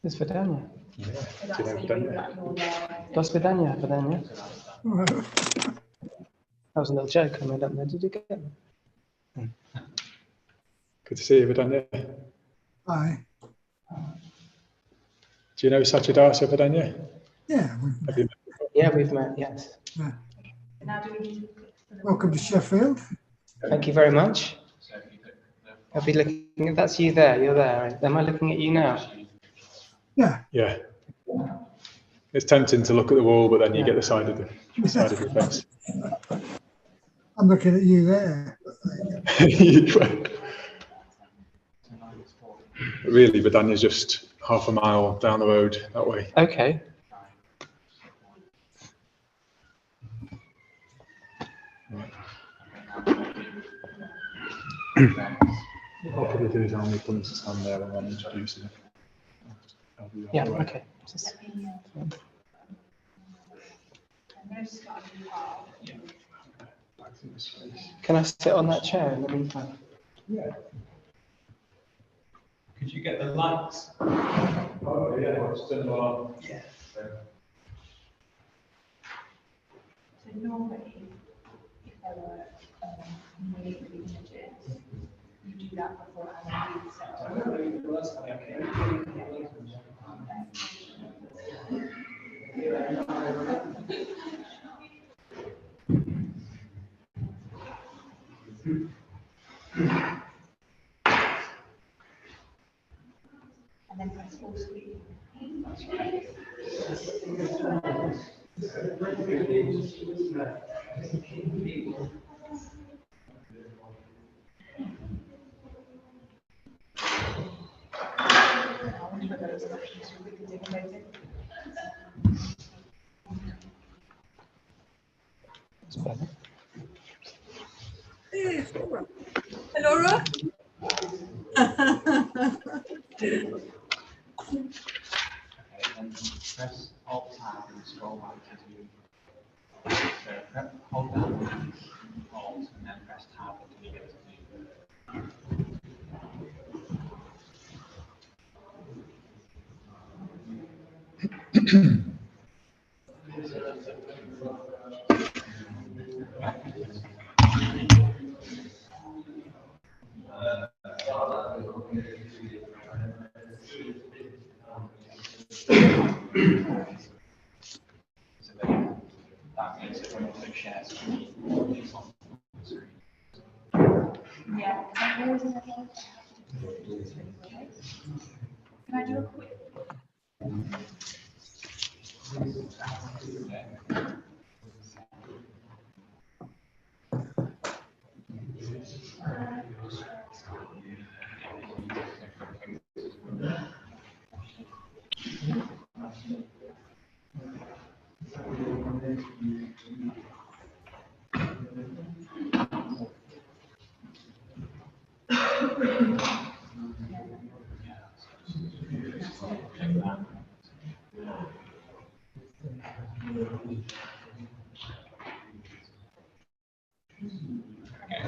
It's Vidania. Yeah. Do you know Vidania? What's Vidania? Vidania? That was a little joke I made up there. Did you get it? Good to see you, Vidania. Hi. Do you know Sachidarsa, Vidania? Yeah, Have you met? Yeah, we've met, yes. yeah. Welcome to Sheffield. Thank you very much. I'll be looking at, that's you there, you're there. Right? Am I looking at you now? Yeah. Yeah. It's tempting to look at the wall, but then you get the side of your face. I'm looking at you there. Really, Vidania's just half a mile down the road that way. Okay. What I'll probably do is I'll need them to stand there and I'm introducing it. Yeah, okay. Can I sit on that chair in the meantime? Yeah. Could you get the lights? Oh, yeah, it's done well. Yeah. So normally, if there were many images, you do that before having these set up. And then press full screen. That's right. Laura? Press Alt Tab and scroll back to you. So hold down Alt and then press Tab until you get to that means it when also shares screen. Yeah, there is another. Can I do a quick?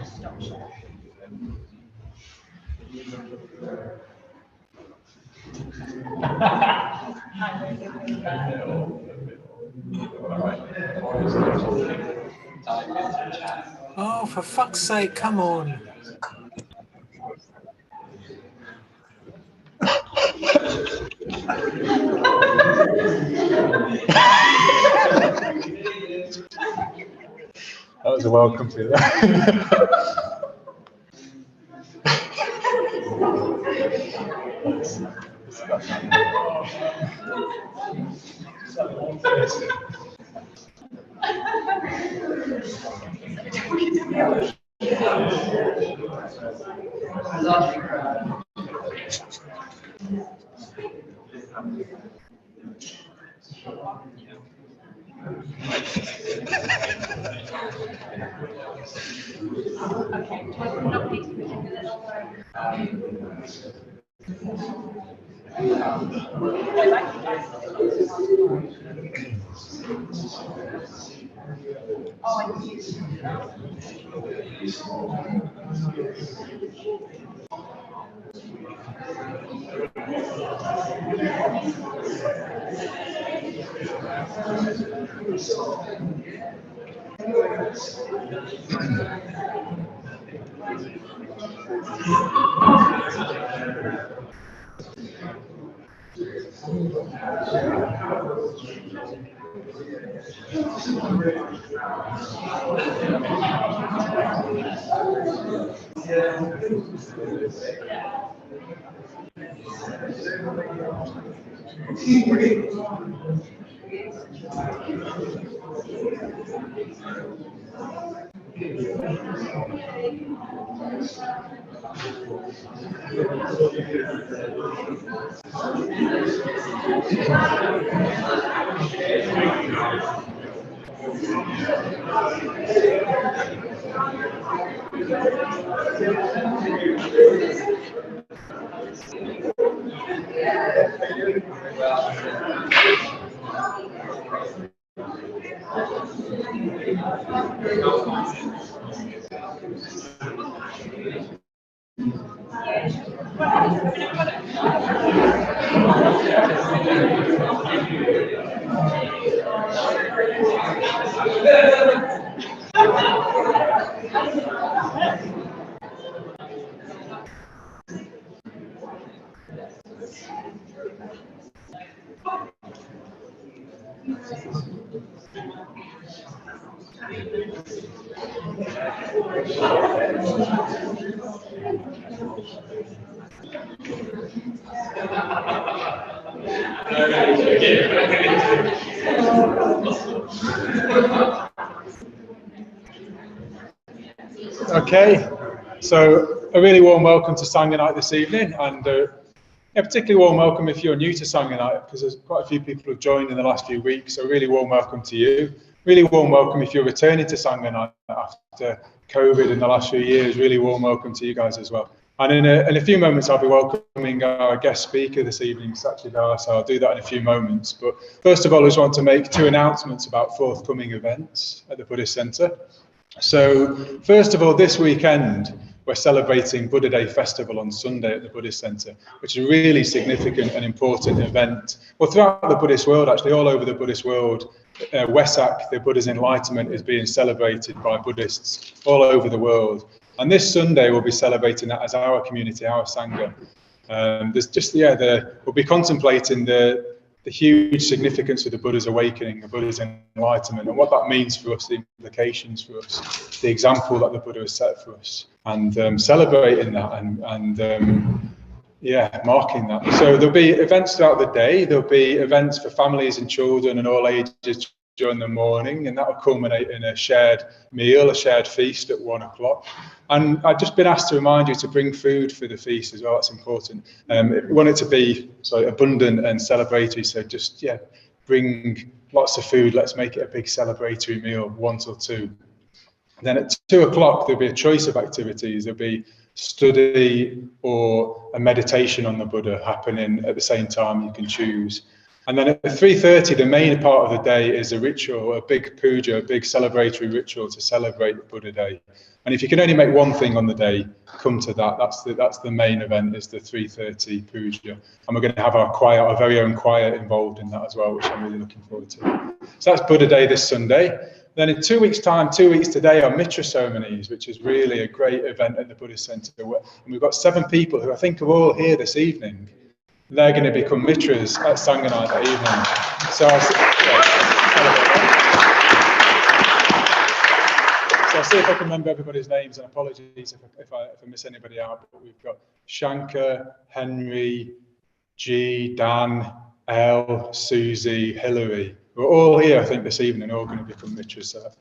Stop share. Oh, for fuck's sake, come on. That was a welcome to that. Okay, so a really warm welcome to Sangha Night this evening, and a particularly warm welcome if you're new to Sangha Night, because there's quite a few people who've joined in the last few weeks, so really warm welcome to you. Really warm welcome if you're returning to Sangha Night after COVID in the last few years. Really warm welcome to you guys as well. And in a few moments, I'll be welcoming our guest speaker this evening, Satchidar, so I'll do that in a few moments. But first of all, I just want to make 2 announcements about forthcoming events at the Buddhist Centre. So first of all, this weekend, we're celebrating Buddha Day Festival on Sunday at the Buddhist Centre, which is a really significant and important event. Well, throughout the Buddhist world, actually all over the Buddhist world, Wesak, the Buddha's enlightenment, is being celebrated by Buddhists all over the world. And this Sunday, we'll be celebrating that as our community, our Sangha. We'll be contemplating the huge significance of the Buddha's awakening, the Buddha's enlightenment, and what that means for us, the implications for us, the example that the Buddha has set for us, and celebrating that and marking that. So there'll be events throughout the day. There'll be events for families and children and all ages during the morning, and that will culminate in a shared meal, a shared feast at 1 o'clock. And I've just been asked to remind you to bring food for the feast as well. That's important. We want it to be abundant and celebratory, so just bring lots of food. Let's make it a big celebratory meal, 1 till 2. Then at 2 o'clock there'll be a choice of activities. There'll be study or a meditation on the Buddha happening at the same time. You can choose. And then at 3:30, the main part of the day is a ritual, a big puja, a big celebratory ritual to celebrate Buddha Day. And if you can only make one thing on the day, come to that. That's the main event, is the 3:30 puja. And we're going to have our very own choir involved in that as well, which I'm really looking forward to. So that's Buddha Day this Sunday. Then in 2 weeks' time, 2 weeks today, are Mitra ceremonies, which is really a great event at the Buddhist Centre. And we've got 7 people who I think are all here this evening. They're going to become Mitras at Sangha Night that evening. So I'll see if I can remember everybody's names, and apologies if I miss anybody out. But we've got Shankar, Henry, G, Dan, Elle, Susie, Hilary. We're all here, I think, this evening, all going to become Mitras. So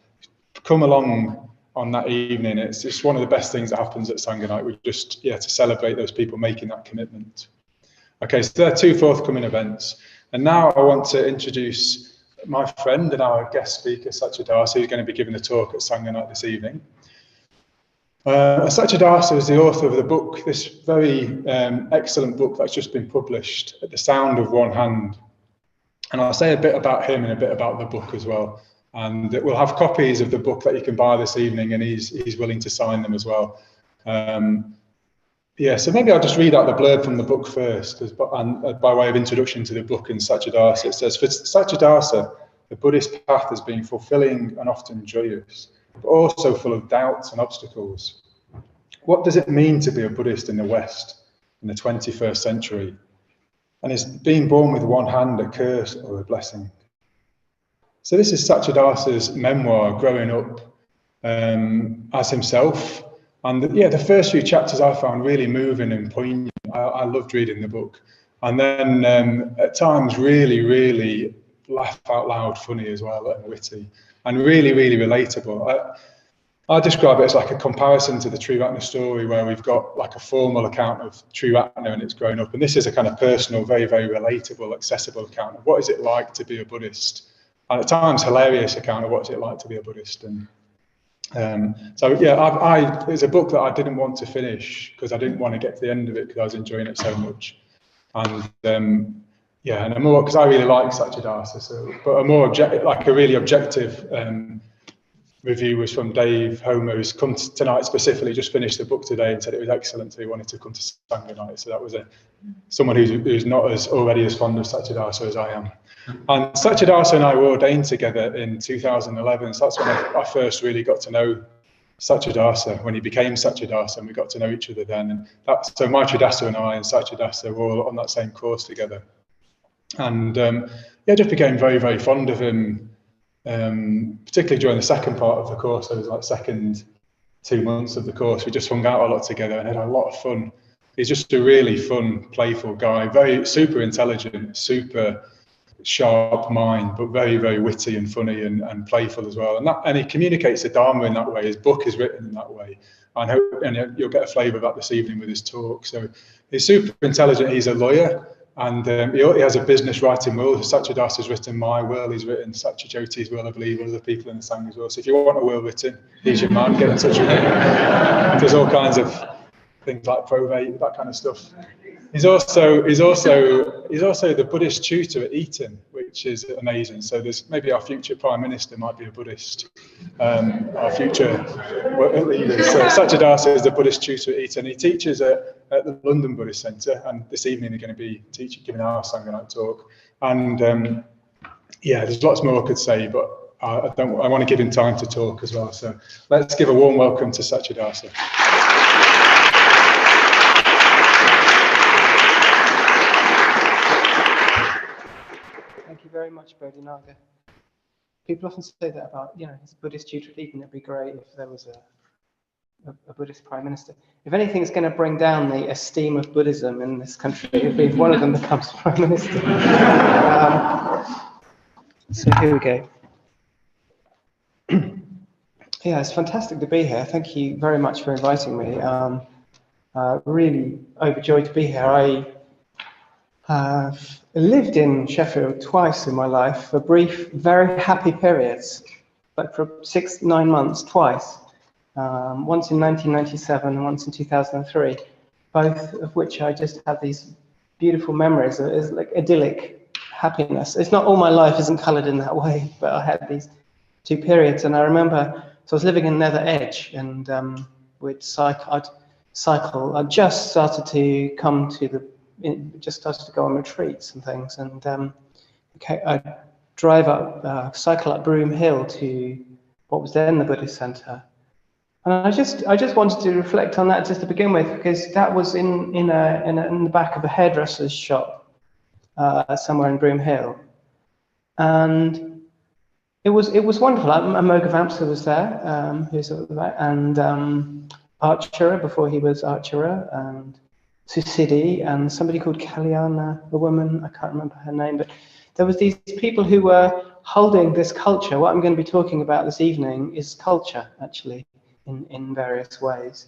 come along on that evening. It's just one of the best things that happens at Sangha Night. We just, to celebrate those people making that commitment. Okay, so there are 2 forthcoming events. And now I want to introduce my friend and our guest speaker, Satchidar, who's going to be giving a talk at Sangha Night this evening. Satchidar is the author of the book, this very excellent book that's just been published, At the Sound of One Hand. And I'll say a bit about him and a bit about the book as well. And we'll have copies of the book that you can buy this evening, and he's willing to sign them as well. Yeah, so maybe I'll just read out the blurb from the book first, by way of introduction to the book in Satchidasa. It says, for Satchidasa, the Buddhist path has been fulfilling and often joyous, but also full of doubts and obstacles. What does it mean to be a Buddhist in the West in the 21st century? And is being born with one hand a curse or a blessing? So this is Satchidasa's memoir, growing up as himself. And the first few chapters I found really moving and poignant. I loved reading the book. And then at times really, really laugh out loud funny as well, and witty, and really, really relatable. I describe it as like a comparison to the Triratna story, where we've got like a formal account of Triratna and it's grown up. And this is a kind of personal, very, very relatable, accessible account of what is it like to be a Buddhist. And at times hilarious account of what's it like to be a Buddhist. And so yeah, it's a book that I didn't want to finish because I didn't want to get to the end of it because I was enjoying it so much. And and a more, because I really like Satchidasa, but a more really objective review was from Dave Homer, who's come tonight specifically, just finished the book today and said it was excellent, so he wanted to come to Sangha night. So that was someone who's not already as fond of Satchidasa as I am. And Satchidasa and I were ordained together in 2011, so that's when I first really got to know Satchidasa, when he became Satchidasa, and we got to know each other then. And so Maitridasa and I and Satchidasa were all on that same course together. And just became very, very fond of him. Particularly during the second part of the course, so it was like second 2 months of the course, we just hung out a lot together and had a lot of fun. He's just a really fun, playful guy, very super intelligent, super sharp mind, but very, very witty and funny and playful as well. And he communicates the Dharma in that way. His book is written in that way. And you'll get a flavour of that this evening with his talk. So he's super intelligent. He's a lawyer. And he has a business writing will. Satchidasa has written my will, he's written Satchijyoti's will, I believe, other people in the Sangha as well. So if you want a will written, he's your man, get in touch with him. There's all kinds of things like probate, that kind of stuff. He's also the Buddhist tutor at Eton, which is amazing. So there's maybe our future Prime Minister might be a Buddhist, our future leader. So Satchidasa is the Buddhist tutor at Eton. He teaches at the London Buddhist Centre, and this evening they're going to be giving our Sangha night talk. And there's lots more I could say, but I want to give him time to talk as well. So let's give a warm welcome to Satchidasa. Thank you very much, Bodhinaga. People often say that about, he's a Buddhist tutor at Eton. It'd be great if there was a Buddhist Prime Minister. If anything's going to bring down the esteem of Buddhism in this country, it'd be if one of them becomes Prime Minister. So here we go. Yeah, it's fantastic to be here. Thank you very much for inviting me. Really overjoyed to be here. I have lived in Sheffield twice in my life for brief, very happy periods, but for 6-9 months twice. Once in 1997 and once in 2003, both of which I just have these beautiful memories. It's like idyllic happiness. It's not all my life isn't coloured in that way, but I had these 2 periods, and I remember. So I was living in Nether Edge, and I'd cycle. I just started to come to just started to go on retreats and things, and I'd drive up, cycle up Broom Hill to what was then the Buddhist Centre. And I just wanted to reflect on that just to begin with, because that was in the back of a hairdresser's shop somewhere in Broom Hill, and it was wonderful. Moga Vamsa was there, who's at the back, and Archara before he was Archara, and Susiddhi, and somebody called Kalyana, a woman, I can't remember her name, but there was these people who were holding this culture. What I'm going to be talking about this evening is culture, actually, in various ways.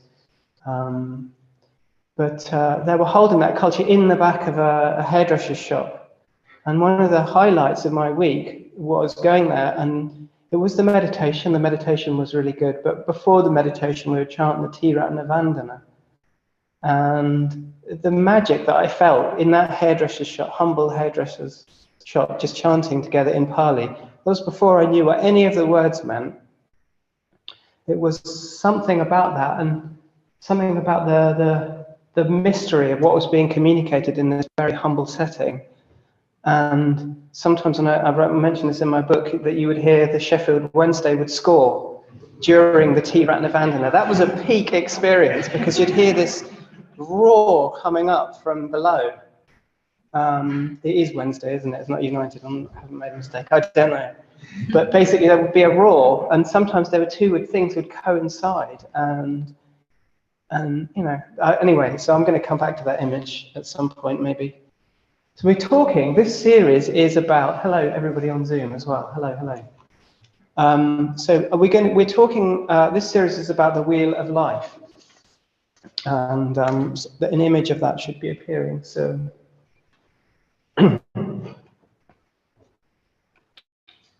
But they were holding that culture in the back of a hairdresser's shop. And one of the highlights of my week was going there, and it was the meditation. The meditation was really good, but before the meditation, we were chanting the Tiratna Vandana. And the magic that I felt in that hairdresser's shop, humble hairdresser's shop, just chanting together in Pali, That was before I knew what any of the words meant. It was something about that, and something about the mystery of what was being communicated in this very humble setting. And sometimes, and I mentioned this in my book, that you would hear the Sheffield Wednesday would score during the T. Ratnavandana. That was a peak experience, because you'd hear this roar coming up from below. It is Wednesday, isn't it? It's not United. I haven't made a mistake. I don't know. But basically, there would be a roar, and sometimes there were things would coincide. And you know, anyway, so I'm going to come back to that image at some point, maybe. So we're talking. This series is about. Hello, everybody on Zoom as well. Hello, hello. So we're talking. This series is about the wheel of life, and an image of that should be appearing soon.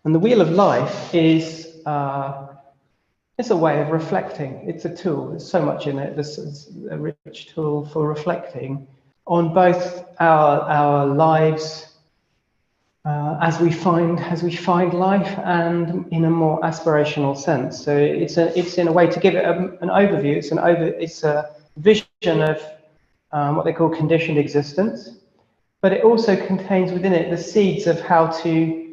And the wheel of life is it's a way of reflecting. It's a tool. There's so much in it. This is a rich tool for reflecting on both our lives as we find life, and in a more aspirational sense. So it's in a way, to give it an overview. It's a vision of what they call conditioned existence, but it also contains within it the seeds of how to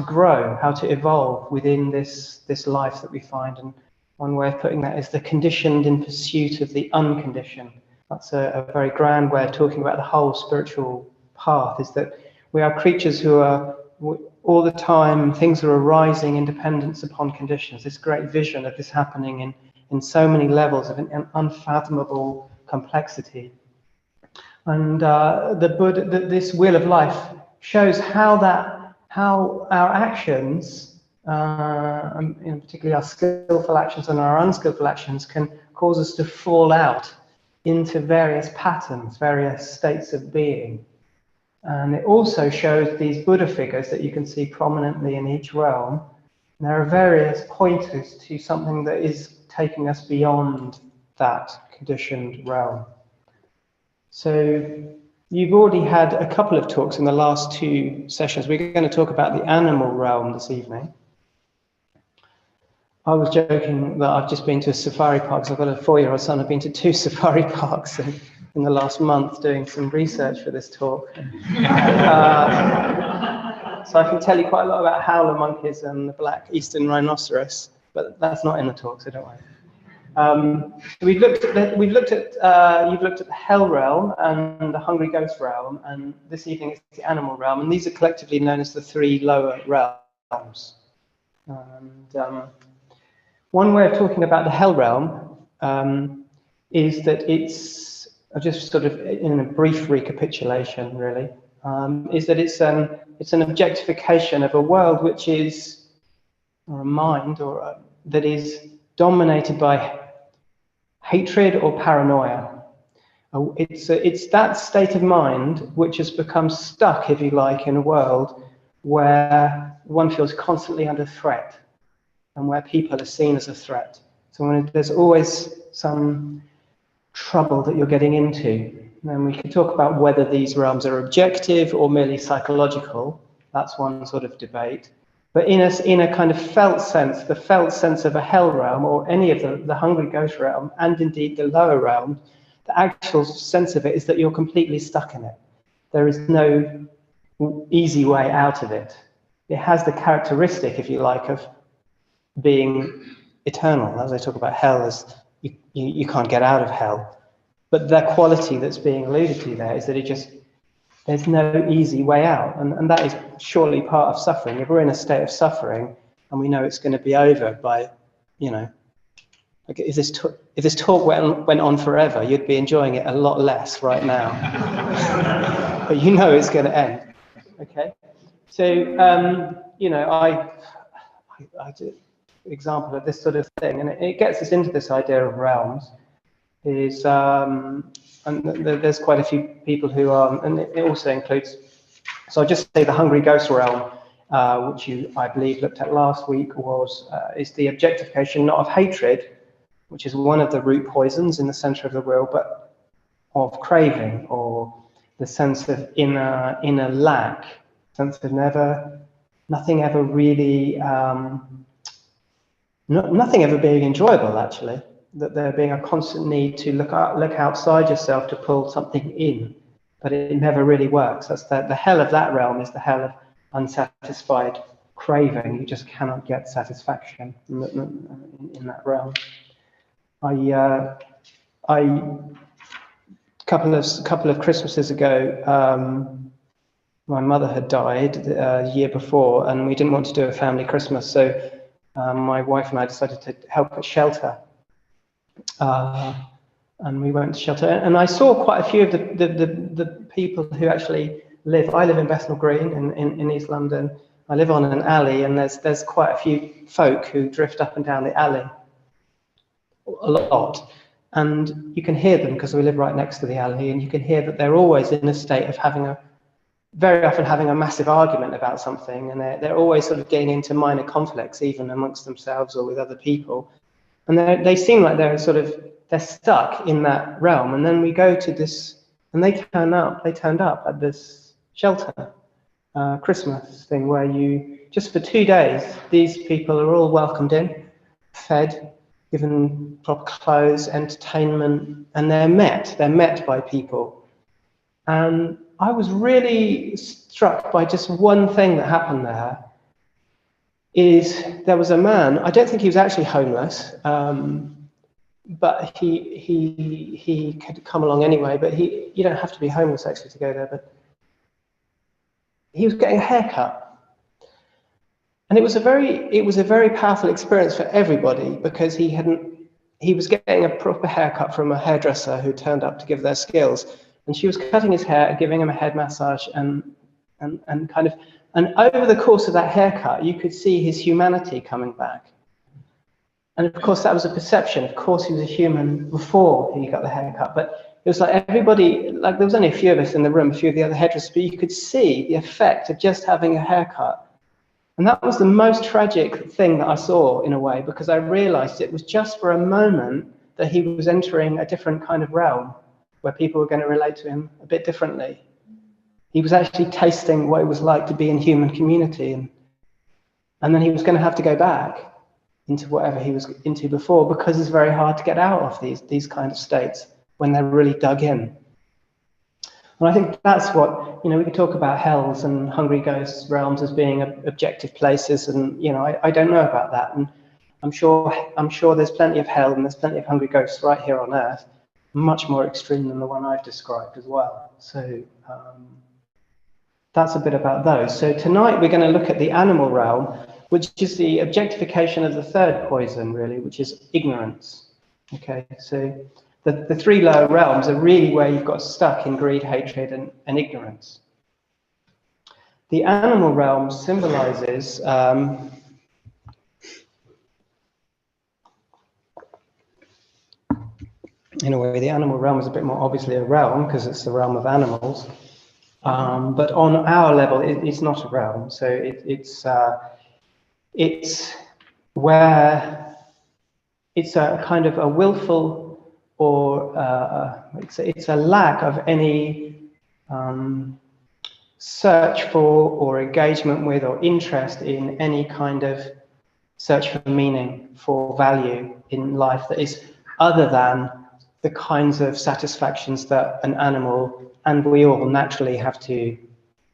grow, how to evolve within this life that we find. And one way of putting that is the conditioned in pursuit of the unconditioned. That's a very grand way of talking about the whole spiritual path, is that we are creatures who are all the time, things are arising in dependence upon conditions. This great vision of this happening in so many levels of an unfathomable complexity. And the Buddha, this wheel of life shows how our actions, and particularly our skillful actions and our unskillful actions, can cause us to fall out into various patterns, various states of being. And it also shows these Buddha figures that you can see prominently in each realm. And there are various pointers to something that is taking us beyond that conditioned realm. So you've already had a couple of talks in the last 2 sessions. We're going to talk about the animal realm this evening. I was joking that I've just been to a safari park. So I've got a 4-year-old son. I've been to 2 safari parks in the last month doing some research for this talk. So I can tell you quite a lot about howler monkeys and the black eastern rhinoceros, but that's not in the talk, so don't worry. You've looked at the hell realm and the hungry ghost realm, and this evening it's the animal realm, and these are collectively known as the 3 lower realms. And one way of talking about the hell realm is that it's just sort of in a brief recapitulation, really, is that it's an objectification of a world which is, or a mind, that is dominated by hatred or paranoia. It's that state of mind which has become stuck, if you like, in a world where one feels constantly under threat and where people are seen as a threat. So when there's always some trouble that you're getting into, then we can talk about whether these realms are objective or merely psychological. That's one sort of debate. But in a kind of felt sense, the felt sense of a hell realm, or any of the hungry ghost realm, and indeed the lower realm, the actual sense of it is that you're completely stuck in it. There is no easy way out of it. It has the characteristic, if you like, of being eternal. As I talk about hell, as you can't get out of hell. But the quality that's being alluded to there is that there's no easy way out. And that is surely part of suffering. If we're in a state of suffering and we know it's going to be over by, like if this talk went on forever, you'd be enjoying it a lot less right now. But you know it's going to end. Okay? So, I did an example of this sort of thing, and it gets us into this idea of realms. And there's quite a few people who are, and it also includes, so I'll just say the hungry ghost realm, which I believe, looked at last week, is the objectification not of hatred, which is one of the root poisons in the center of the will, but of craving, or the sense of inner lack, sense of never nothing ever really, nothing ever being enjoyable, actually. That there being a constant need to look outside yourself to pull something in, but it never really works. That's the hell of that realm is the hell of unsatisfied craving. You just cannot get satisfaction in that realm. Couple of Christmases ago, my mother had died the year before, and we didn't want to do a family Christmas, so my wife and I decided to help at shelter. And we went to shelter, and I saw quite a few of the people who actually live. I live in Bethnal Green in East London. I live on an alley, and there's quite a few folk who drift up and down the alley a lot. And you can hear them because we live right next to the alley, and you can hear that they're always in a state of very often having a massive argument about something, and they're always sort of getting into minor conflicts, even amongst themselves or with other people. And they seem like they're stuck in that realm. And then we go to this, and they turned up at this shelter Christmas thing where just for 2 days, these people are all welcomed in, fed, given proper clothes, entertainment, and they're met by people. And I was really struck by just one thing that happened there. There was a man, I don't think he was actually homeless, but he could come along anyway, but you don't have to be homeless actually to go there, but he was getting a haircut. And it was a very powerful experience for everybody, because he was getting a proper haircut from a hairdresser who turned up to give their skills, and she was cutting his hair, giving him a head massage, and over the course of that haircut, you could see his humanity coming back. And of course, that was a perception. Of course, he was a human before he got the haircut, but it was like everybody, like there was only a few of us in the room, a few of the other hairdressers, but you could see the effect of just having a haircut. And that was the most tragic thing that I saw, in a way, because I realized it was just for a moment that he was entering a different kind of realm where people were going to relate to him a bit differently. He was actually tasting what it was like to be in human community, and then he was going to have to go back into whatever he was into before, because it's very hard to get out of these kind of states when they're really dug in. And I think that's what, we can talk about hells and hungry ghosts realms as being objective places, and I don't know about that, and I'm sure there's plenty of hell and there's plenty of hungry ghosts right here on earth, much more extreme than the one I've described as well. So that's a bit about those. So tonight we're going to look at the animal realm, which is the objectification of the third poison, really, which is ignorance. Okay, so the three lower realms are really where you've got stuck in greed, hatred, and ignorance. The animal realm symbolizes in a way, the animal realm is a bit more obviously a realm because it's the realm of animals. But on our level, it's not a realm. So it's where it's a kind of a willful, or it's a lack of any search for or engagement with or interest in any kind of search for meaning, for value in life that is other than the kinds of satisfactions that an animal and we all naturally have to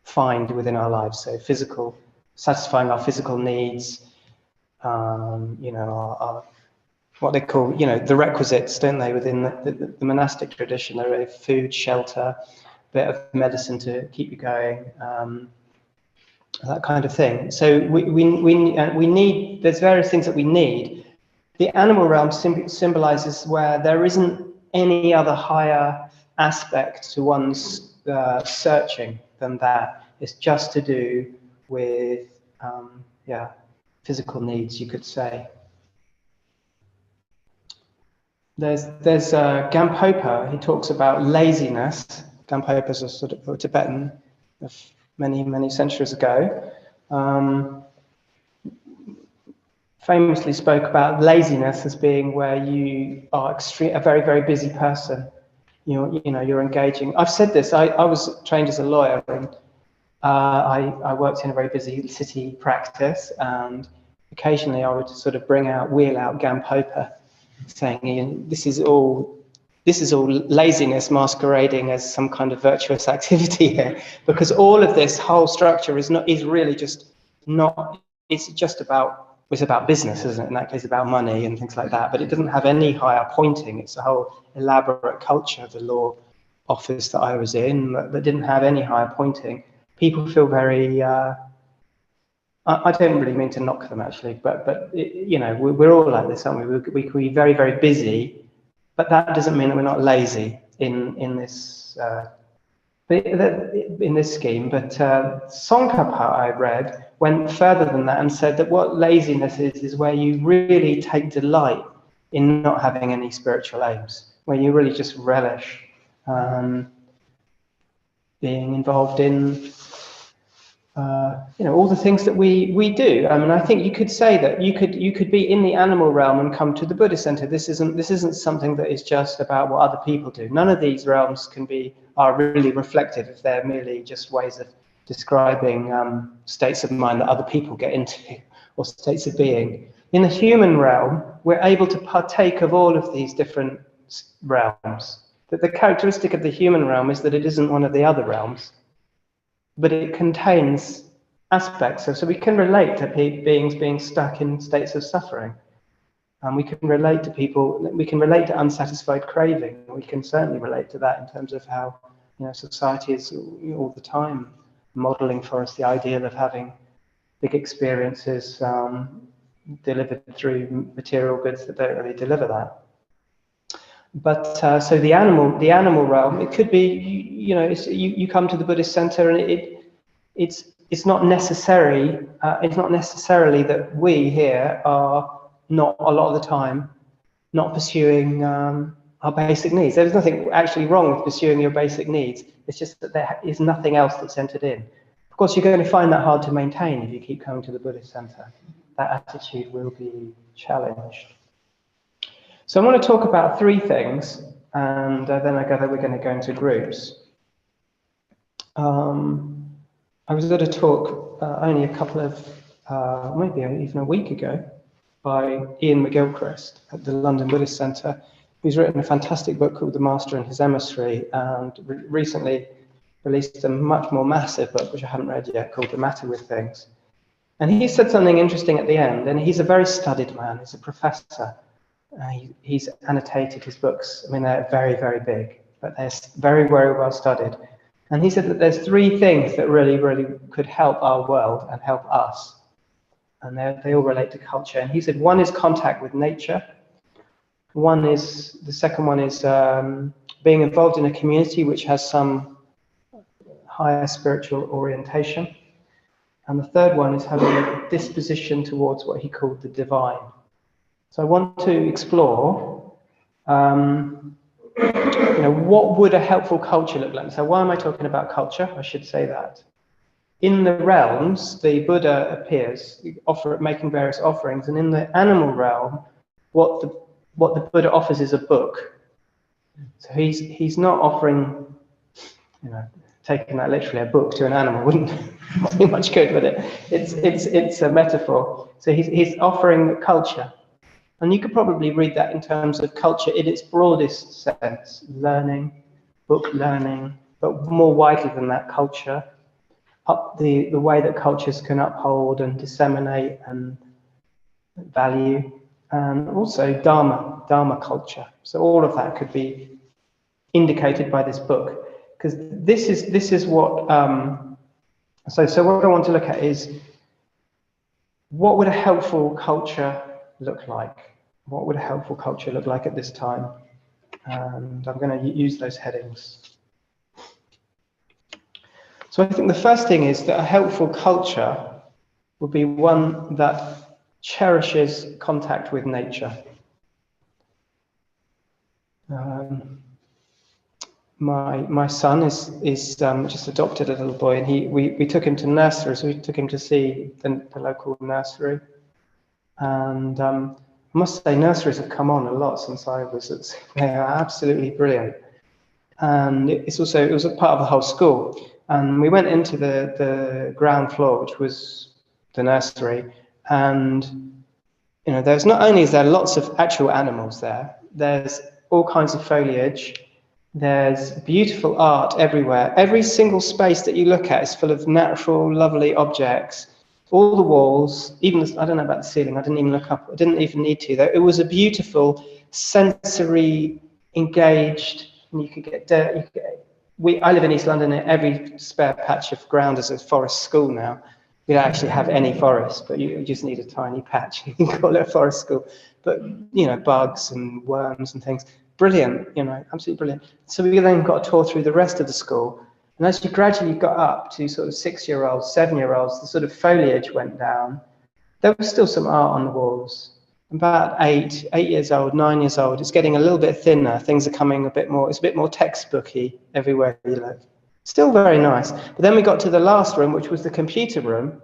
find within our lives. So satisfying our physical needs, our what they call, the requisites, don't they, within the monastic tradition. They're really food, shelter, a bit of medicine to keep you going, that kind of thing. So we need, there's various things that we need. The animal realm symbolizes where there isn't any other higher aspect to one's searching than that. It's just to do with, physical needs, you could say. There's Gampopa. He talks about laziness. Gampopa is a sort of Tibetan of many centuries ago. Famously spoke about laziness as being where you are a very, very busy person. You're engaging. I've said this. I was trained as a lawyer, and I worked in a very busy city practice, and occasionally I would sort of wheel out Gampopa, saying, this is all laziness masquerading as some kind of virtuous activity here, because all of this whole structure it's about business, isn't it? In that case, about money and things like that, but it doesn't have any higher pointing. It's a whole elaborate culture, the law office that I was in, that didn't have any higher pointing. People feel very, I don't really mean to knock them actually, but we're all like this, aren't we? We can be very, very busy, but that doesn't mean that we're not lazy in this scheme. But Tsongkhapa, I read, went further than that and said that what laziness is where you really take delight in not having any spiritual aims, where you really just relish being involved in all the things that we do. I mean, I think you could say that you could be in the animal realm and come to the Buddhist center. This isn't something that is just about what other people do. None of these realms are really reflective if they're merely just ways of describing states of mind that other people get into, or states of being. In the human realm, we're able to partake of all of these different realms. But the characteristic of the human realm is that it isn't one of the other realms, but it contains aspects of, so we can relate to beings being stuck in states of suffering. And we can relate to unsatisfied craving. We can certainly relate to that in terms of how society is all the time modeling for us the ideal of having big experiences delivered through material goods that don't really deliver that. But so the animal realm, it could be, you come to the Buddhist center, and it's not necessarily that we here are not a lot of the time not pursuing our basic needs. There's nothing actually wrong with pursuing your basic needs. It's just that there is nothing else that's entered in. Of course, you're going to find that hard to maintain if you keep coming to the Buddhist center. That attitude will be challenged. So I want to talk about three things, and then I gather we're going to go into groups. I was at a talk only a couple of, maybe even a week ago, by Ian McGilchrist at the London Buddhist Centre, who's written a fantastic book called The Master and His Emissary, and recently released a much more massive book, which I haven't read yet, called The Matter with Things. And he said something interesting at the end, and he's a very studied man, he's a professor. He's annotated his books. I mean, they're very, very big, but they're very, very well studied. And he said that there's three things that really, really could help our world and help us. And they all relate to culture. And he said one is contact with nature. The second one is being involved in a community which has some higher spiritual orientation. And the third one is having a disposition towards what he called the divine. So I want to explore, what would a helpful culture look like? So why am I talking about culture? I should say that. In the realms, the Buddha appears, making various offerings, and in the animal realm, what the Buddha offers is a book. So he's not offering, taking that literally, a book to an animal wouldn't do much good with it. It's a metaphor. So he's offering culture. And you could probably read that in terms of culture in its broadest sense, learning, book learning, but more widely than that, culture, the way that cultures can uphold and disseminate and value, and also Dharma culture. So all of that could be indicated by this book, because this is what. So what I want to look at is, what would a helpful culture look like? What would a helpful culture look like at this time? And I'm going to use those headings. So I think the first thing is that a helpful culture would be one that cherishes contact with nature. My son is just adopted a little boy, and we took him to nursery, so we took him to see the local nursery. And I must say, nurseries have come on a lot since I was they are absolutely brilliant. And it was a part of the whole school. And we went into the ground floor, which was the nursery, and there's not only is there lots of actual animals there, there's all kinds of foliage, there's beautiful art everywhere. Every single space that you look at is full of natural, lovely objects. All the walls, even I don't know about the ceiling, I didn't even look up, I didn't even need to though. It was a beautiful, sensory, engaged, and you could get dirt. I live in East London, and every spare patch of ground is a forest school now. We don't actually have any forest, but you just need a tiny patch. You can call it a forest school. But, bugs and worms and things. Brilliant, absolutely brilliant. So we then got a tour through the rest of the school. And as you gradually got up to sort of 6-year-olds, 7-year-olds, the sort of foliage went down. There was still some art on the walls. About 8 years old, 9 years old, it's getting a little bit thinner. Things are coming it's a bit more textbooky everywhere you look. Still very nice. But then we got to the last room, which was the computer room.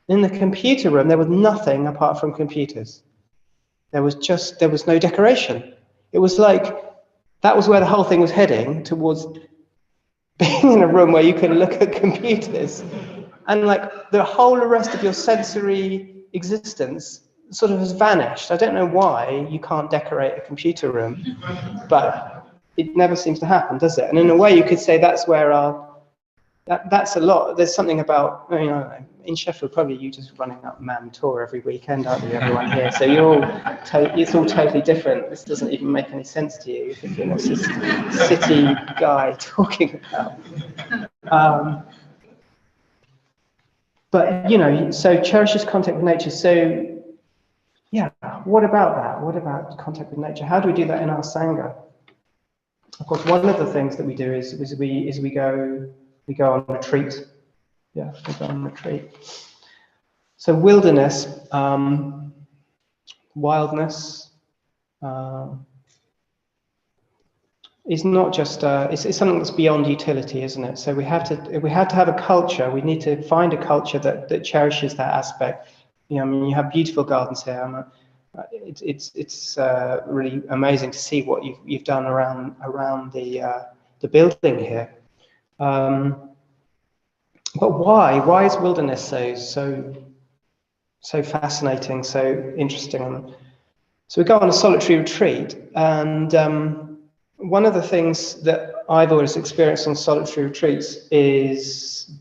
In the computer room, there was nothing apart from computers. There was no decoration. It was like, that was where the whole thing was heading, towards being in a room where you could look at computers. And like the whole rest of your sensory existence sort of has vanished. I don't know why you can't decorate a computer room, but it never seems to happen, does it? And in a way, you could say that's where that's a lot. There's something about, in Sheffield, probably you just running up MAM tour every weekend, aren't you, everyone here? So it's all totally different. This doesn't even make any sense to you. You're thinking, what's this city guy talking about? But, so cherishes contact with nature. So, yeah, what about that? What about contact with nature? How do we do that in our sangha? Of course, one of the things that we do is we go on retreat. Yeah, we go on retreat. So wilderness, wildness, is not just it's something that's beyond utility, isn't it? So we have to have a culture. We need to find a culture that cherishes that aspect. You have beautiful gardens here. It's really amazing to see what you've done around the building here. But why is wilderness so fascinating, so interesting? So we go on a solitary retreat, and one of the things that I've always experienced on solitary retreats is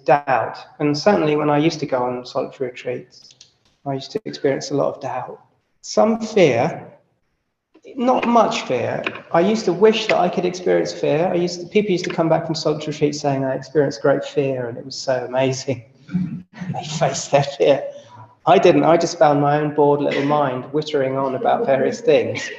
doubt. And certainly when I used to go on solitary retreats, I used to experience a lot of doubt. Some fear, not much fear. I used to wish that I could experience fear. People used to come back from solitary retreats saying I experienced great fear and it was so amazing. They faced their fear. I didn't. I just found my own bored little mind wittering on about various things,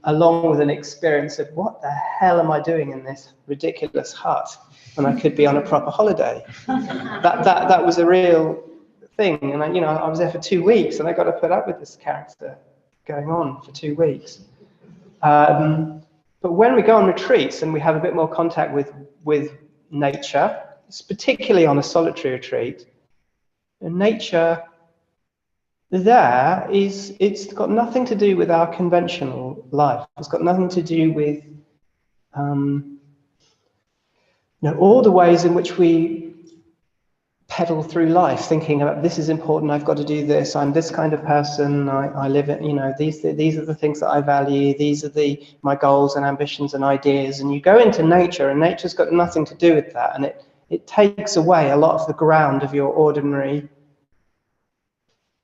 along with an experience of what the hell am I doing in this ridiculous hut when I could be on a proper holiday? That was a real thing. And I was there for 2 weeks and I got to put up with this character going on for 2 weeks. But when we go on retreats and we have a bit more contact with nature, particularly on a solitary retreat, nature it's got nothing to do with our conventional life. It's got nothing to do with all the ways in which we pedal through life, thinking about this is important, I've got to do this, I'm this kind of person, I live in, these are the things that I value, these are my goals and ambitions and ideas. And you go into nature, and nature's got nothing to do with that, and it takes away a lot of the ground of your ordinary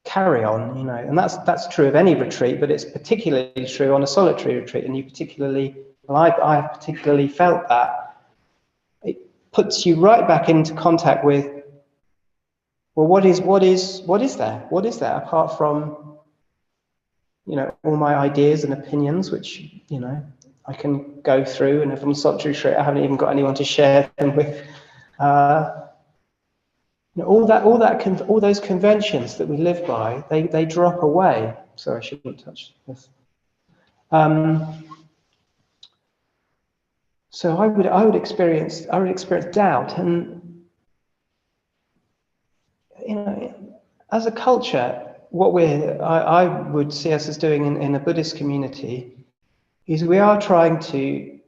carry on, and that's true of any retreat, but it's particularly true on a solitary retreat. And I particularly felt that it puts you right back into contact with, well, what is there apart from all my ideas and opinions, which I can go through, and if I'm a solitary retreat, I haven't even got anyone to share them with. All those conventions that we live by, they drop away. Sorry, I shouldn't touch this. So I would experience doubt, and as a culture, what I would see us as doing in a Buddhist community is we are trying to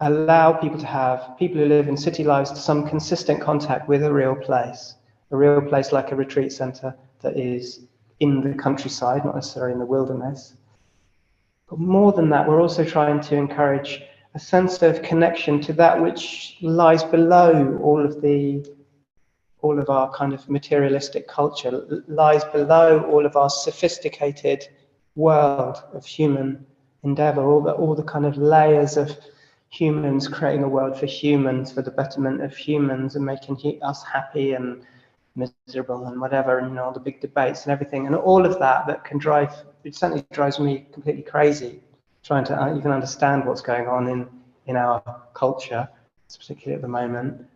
allow people who live in city lives, to some consistent contact with a real place like a retreat centre that is in the countryside, not necessarily in the wilderness. But more than that, we're also trying to encourage a sense of connection to that which lies below all of our kind of materialistic culture, lies below all of our sophisticated world of human endeavor, all the kind of layers of humans creating a world for humans, for the betterment of humans, and making us happy and miserable and whatever, and all the big debates and everything, and all of that can it certainly drives me completely crazy, trying to even understand what's going on in our culture, particularly at the moment.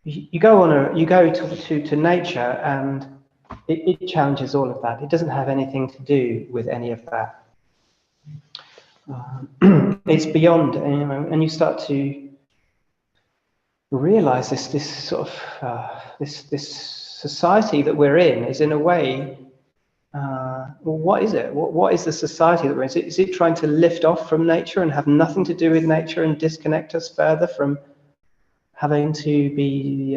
You go to nature, and it challenges all of that. It doesn't have anything to do with any of that. It's beyond, and you start to realize this sort of this society that we're in is, in a way, what is it? What is the society that we're in? Is it trying to lift off from nature and have nothing to do with nature and disconnect us further from having to be,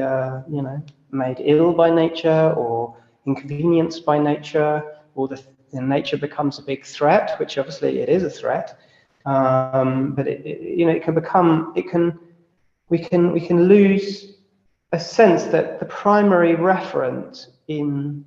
made ill by nature or inconvenienced by nature, or nature becomes a big threat, which obviously it is a threat. But it can become, we can lose a sense that the primary reference in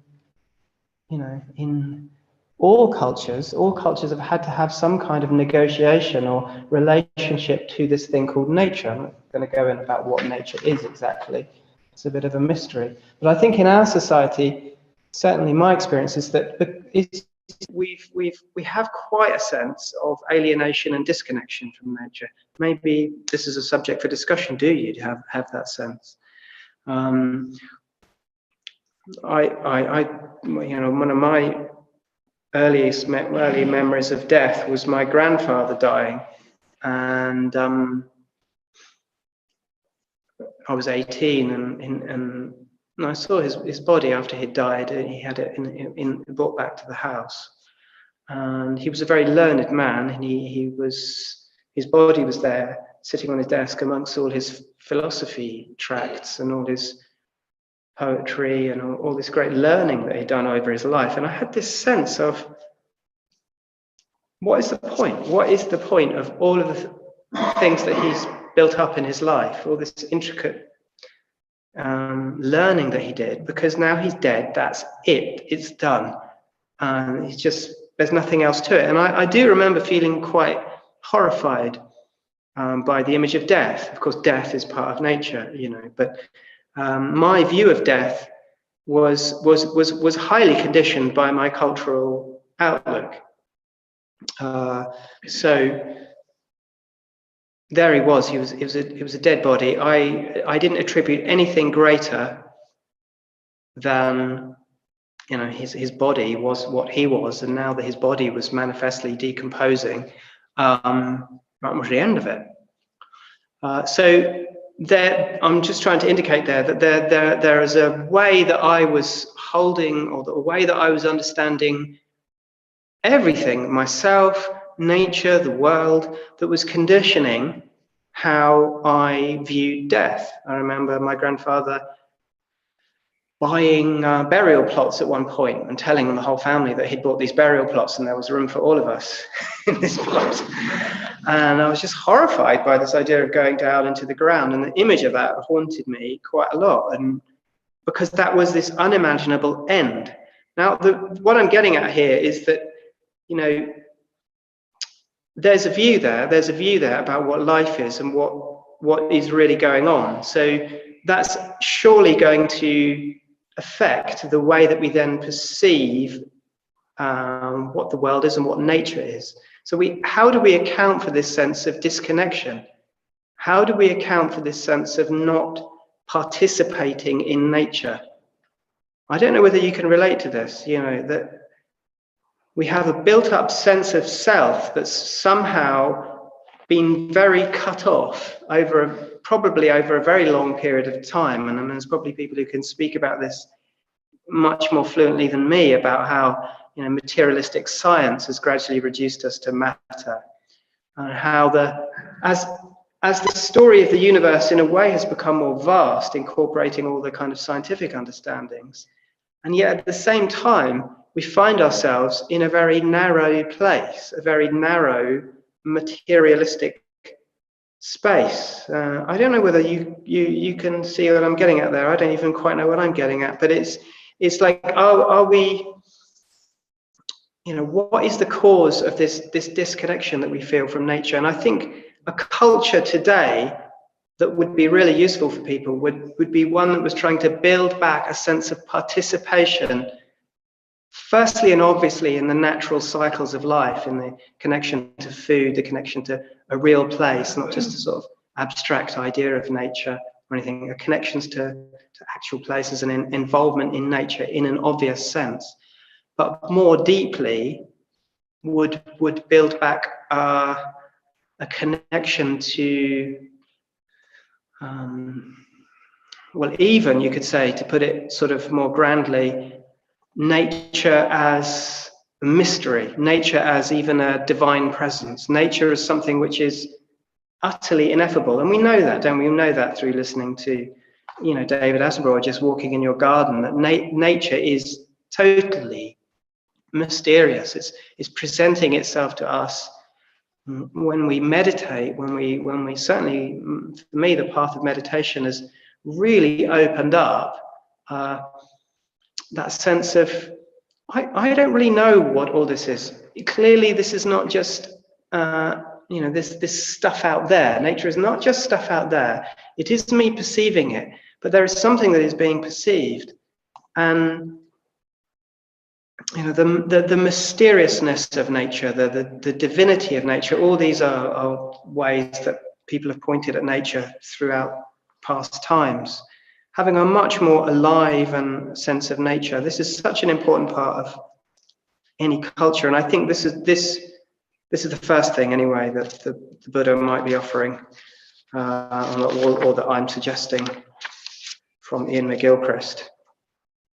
all cultures have had to have some kind of negotiation or relationship to this thing called nature. I'm not going to go in about what nature is exactly. It's a bit of a mystery. But I think in our society, certainly my experience is that we have quite a sense of alienation and disconnection from nature. Maybe this is a subject for discussion. Do you have that sense? One of my early memories of death was my grandfather dying, and I was 18, and I saw his body after he'd died. He had it brought back to the house, and he was a very learned man, and his body was there sitting on his desk amongst all his philosophy tracts and all his poetry and all this great learning that he'd done over his life. And I had this sense of, what is the point? What is the point of all of the things that he's built up in his life, all this intricate learning that he did? Because now he's dead, that's it, it's done. There's nothing else to it. And I do remember feeling quite horrified by the image of death. Of course, death is part of nature, but my view of death was highly conditioned by my cultural outlook. So there he was. He was a dead body. I didn't attribute anything greater than, his body was what he was, and now that his body was manifestly decomposing, that was the end of it. So there, I'm just trying to indicate that there is a way that I was holding, or a way that I was understanding everything, myself, nature, the world, that was conditioning how I viewed death. I remember my grandfather buying burial plots at one point and telling the whole family that he'd bought these burial plots and there was room for all of us in this plot. And I was just horrified by this idea of going down into the ground, and the image of that haunted me quite a lot, and because that was this unimaginable end. Now, what I'm getting at here is that, there's a view there about what life is and what is really going on. So that's surely going to affect the way that we then perceive what the world is and what nature is. So how do we account for this sense of disconnection? How do we account for this sense of not participating in nature? I don't know whether you can relate to this, that we have a built-up sense of self that's somehow been very cut off probably over a very long period of time. And there's probably people who can speak about this much more fluently than me, about how materialistic science has gradually reduced us to matter, and how as the story of the universe in a way has become more vast, incorporating all the kind of scientific understandings, and yet at the same time, we find ourselves in a very narrow place, a very narrow materialistic space. I don't know whether you can see what I'm getting at there. I don't even quite know what I'm getting at, but it's like, are we, what is the cause of this disconnection that we feel from nature? And I think a culture today that would be really useful for people would be one that was trying to build back a sense of participation, firstly and obviously in the natural cycles of life, in the connection to food, the connection to a real place, not just a sort of abstract idea of nature or anything, connections to actual places and involvement in nature in an obvious sense. But more deeply would build back a connection to, well, even you could say, to put it sort of more grandly, nature as a mystery, nature as even a divine presence, nature as something which is utterly ineffable. And we know that, don't we? We know that through listening to, David Attenborough, just walking in your garden, that nature is totally mysterious. It's presenting itself to us when we meditate, when we certainly, for me, the path of meditation has really opened up that sense of, I don't really know what all this is. Clearly, this is not just, this stuff out there. Nature is not just stuff out there. It is me perceiving it, but there is something that is being perceived. And the mysteriousness of nature, the divinity of nature, all these are ways that people have pointed at nature throughout past times. Having a much more alive and sense of nature. This is such an important part of any culture, and I think this is the first thing anyway that the Buddha might be offering, or that I'm suggesting from Ian McGilchrist.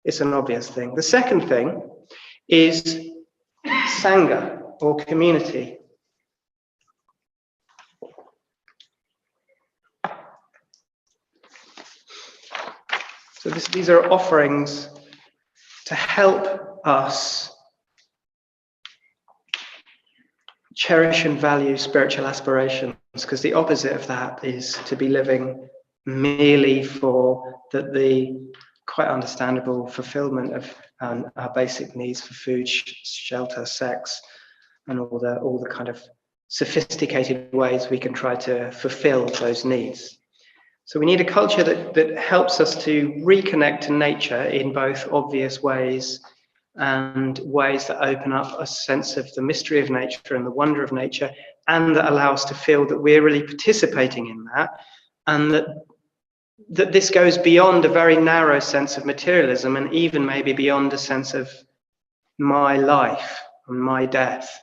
It's an obvious thing. The second thing is sangha, or community. So these are offerings to help us cherish and value spiritual aspirations, because the opposite of that is to be living merely for the quite understandable fulfillment of our basic needs for food, shelter, sex, and all the kind of sophisticated ways we can try to fulfill those needs. So we need a culture that helps us to reconnect to nature in both obvious ways and ways that open up a sense of the mystery of nature and the wonder of nature, and that allow us to feel that we're really participating in that, and that this goes beyond a very narrow sense of materialism, and even maybe beyond a sense of my life and my death.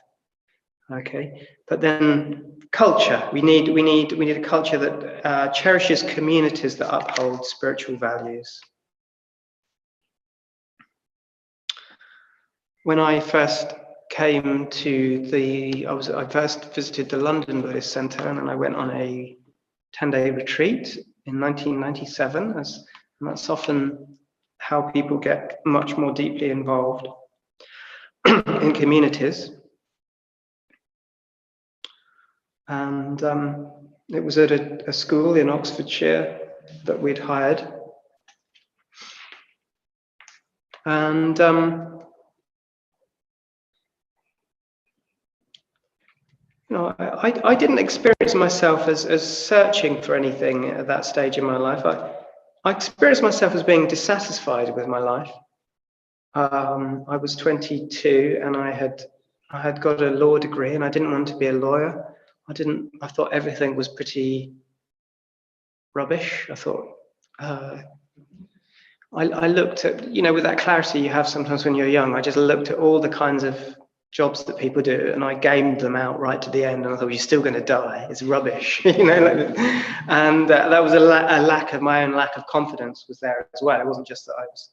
Okay, but then culture. We need a culture that cherishes communities that uphold spiritual values. When I first came to I first visited the London Buddhist Centre, and then I went on a 10-day retreat in 1997, and that's often how people get much more deeply involved in communities. And it was at a school in Oxfordshire that we'd hired. And I didn't experience myself as searching for anything at that stage in my life. I experienced myself as being dissatisfied with my life. I was 22 and I had got a law degree, and I didn't want to be a lawyer. I thought everything was pretty rubbish. I thought, I looked at, with that clarity you have sometimes when you're young, I just looked at all the kinds of jobs that people do, and I gamed them out right to the end, and I thought, you're still going to die. It's rubbish, and that was a lack of my own lack of confidence was there as well. It wasn't just that I was,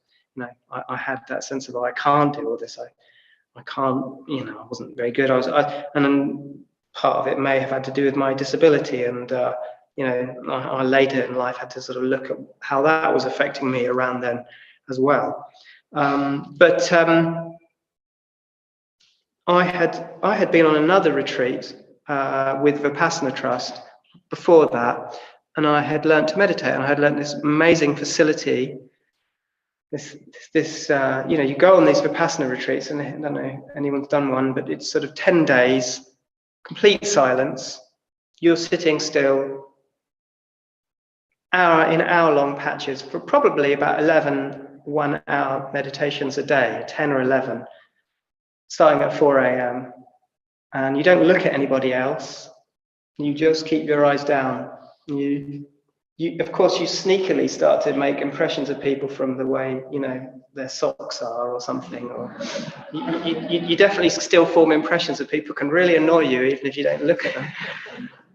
I had that sense of, I can't do all this. I can't, I wasn't very good. And then part of it may have had to do with my disability, and I later in life had to sort of look at how that was affecting me around then as well. I had been on another retreat with Vipassana Trust before that, and I had learned to meditate, and I had learned this amazing facility. You go on these Vipassana retreats, and I don't know if anyone's done one, but it's sort of 10 days, complete silence. You're sitting still, in hour-long patches for probably about 11 one-hour meditations a day, 10 or 11, starting at 4 a.m. And you don't look at anybody else. You just keep your eyes down. Of course, you sneakily start to make impressions of people from the way, their socks are or something. Or you definitely still form impressions of people, can really annoy you even if you don't look at them.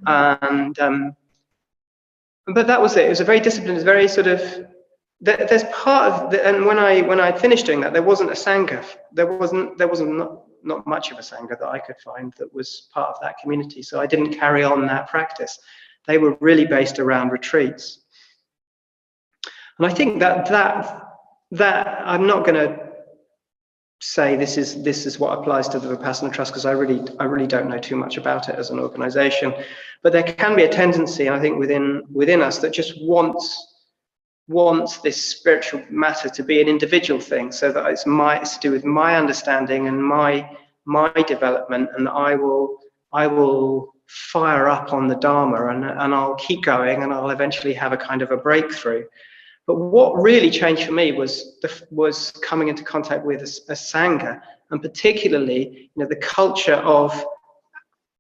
And but that was it. It was a very disciplined, it's very sort of, there's part of and when I finished doing that, there wasn't a sangha. There wasn't not much of a sangha that I could find that was part of that community. So I didn't carry on that practice. They were really based around retreats. And I think that I'm not going to say this is what applies to the Vipassana Trust, because I really don't know too much about it as an organization. But there can be a tendency, I think, within us that just wants this spiritual matter to be an individual thing, so that it's to do with my understanding and my development, and I will fire up on the Dharma, and I'll keep going, and I'll eventually have a kind of a breakthrough. But what really changed for me was coming into contact with a sangha, and particularly, the culture of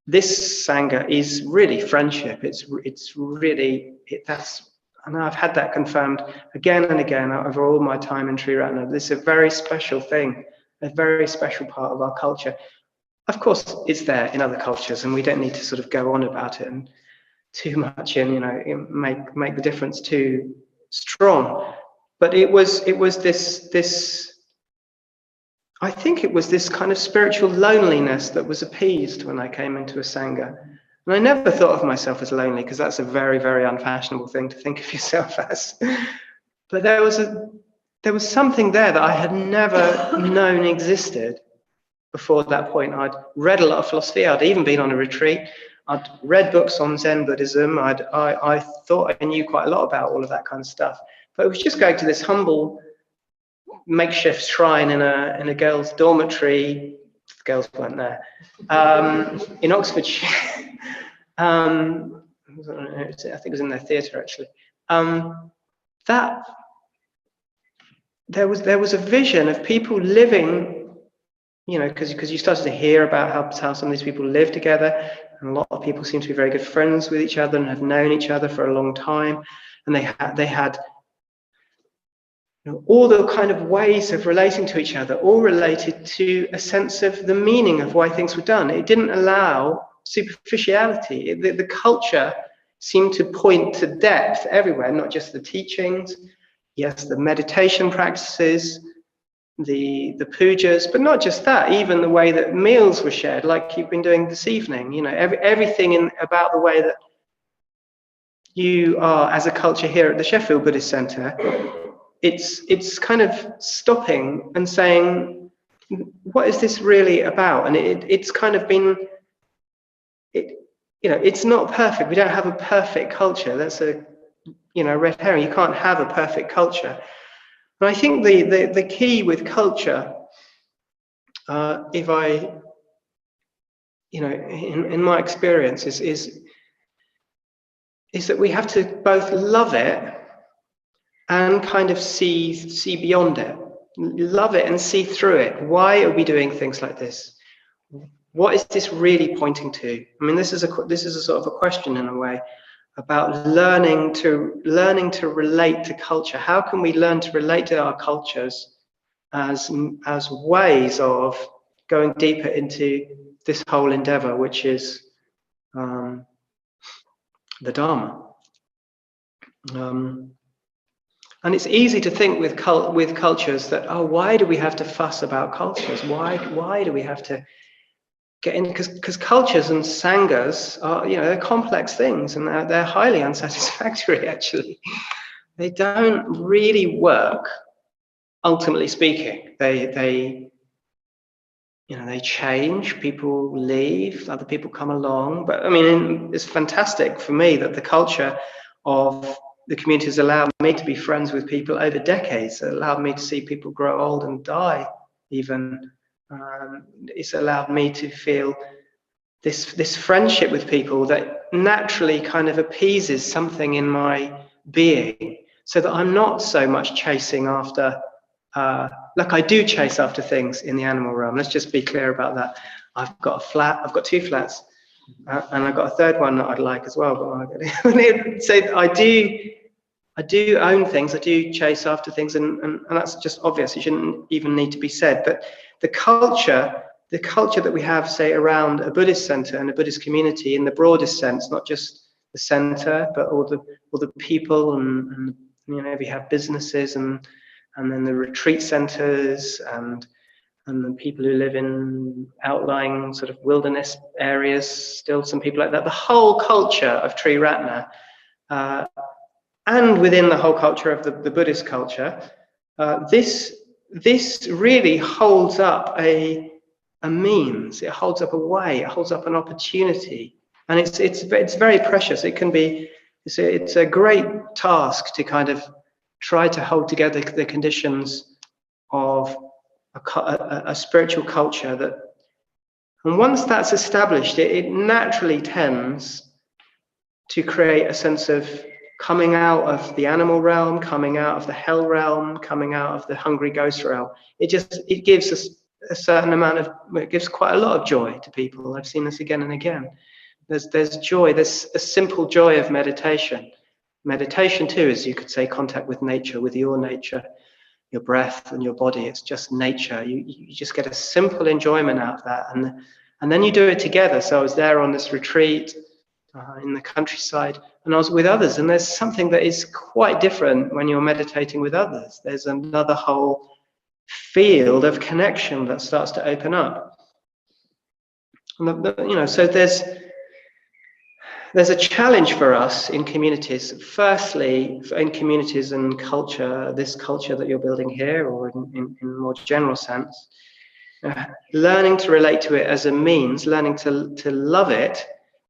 this sangha is really friendship. And I've had that confirmed again and again over all my time in Sri Ratna. This is a very special thing, a very special part of our culture. Of course, it's there in other cultures, and we don't need to sort of go on about it and too much and make the difference too strong. But it was this. I think it was this kind of spiritual loneliness that was appeased when I came into a sangha. And I never thought of myself as lonely, because that's a very, very unfashionable thing to think of yourself as. But there was something there that I had never known existed before that point. I'd read a lot of philosophy. I'd even been on a retreat. I'd read books on Zen Buddhism. I thought I knew quite a lot about all of that kind of stuff. But it was just going to this humble makeshift shrine in a girls' dormitory. The girls weren't there. In Oxfordshire. I think it was in their theatre, actually. That there was a vision of people living, because you started to hear about how some of these people live together, and a lot of people seem to be very good friends with each other and have known each other for a long time, and they had all the kind of ways of relating to each other, all related to a sense of the meaning of why things were done. It didn't allow superficiality. The culture seemed to point to depth everywhere, not just the teachings, yes, the meditation practices, the pujas, but not just that, even the way that meals were shared, like you've been doing this evening. Everything about the way that you are as a culture here at the Sheffield Buddhist Centre. It's kind of stopping and saying, what is this really about? And it's kind of been, it's not perfect. We don't have a perfect culture. That's a red herring. You can't have a perfect culture. But I think the key with culture, in my experience, is that we have to both love it and kind of see beyond it. Love it and see through it. Why are we doing things like this? What is this really pointing to? I mean, this is a sort of a question in a way about learning to relate to culture. How can we learn to relate to our cultures as ways of going deeper into this whole endeavor, which is the Dharma? And it's easy to think with cultures that, why do we have to fuss about cultures? Why do we have to getting, because cultures and sanghas are, they're complex things, and they're highly unsatisfactory. Actually, they don't really work. Ultimately speaking, they change. People leave, other people come along. But I mean, it's fantastic for me that the culture of the community has allowed me to be friends with people over decades. It allowed me to see people grow old and die. Even it's allowed me to feel this friendship with people that naturally kind of appeases something in my being, so that I'm not so much chasing after. Like I do chase after things in the animal realm. Let's just be clear about that. I've got a flat. I've got 2 flats, and I've got a 3rd one that I'd like as well. But so I do own things. I do chase after things, and that's just obvious. It shouldn't even need to be said. But the culture that we have, say, around a Buddhist center and a Buddhist community in the broadest sense, not just the center, but all the people, and we have businesses, and then the retreat centers, and the people who live in outlying sort of wilderness areas, still some people like that. The whole culture of Triratna, and within the whole culture of the Buddhist culture, this really holds up a means. It holds up a way. It holds up an opportunity, and it's very precious. It can be. It's a great task to kind of try to hold together the conditions of a spiritual culture that, and once that's established, it naturally tends to create a sense of coming out of the animal realm, coming out of the hell realm, coming out of the hungry ghost realm. It gives us a certain amount of, it gives quite a lot of joy to people. I've seen this again and again. There's joy, there's a simple joy of meditation. Meditation too is, you could say, contact with nature, with your nature, your breath and your body. It's just nature. You just get a simple enjoyment out of that, and then you do it together. So I was there on this retreat in the countryside, and I was with others, and there's something that is quite different when you're meditating with others. There's another whole field of connection that starts to open up. So there's a challenge for us in communities. Firstly, in communities and culture, this culture that you're building here, or in a more general sense, learning to relate to it as a means, learning to love it,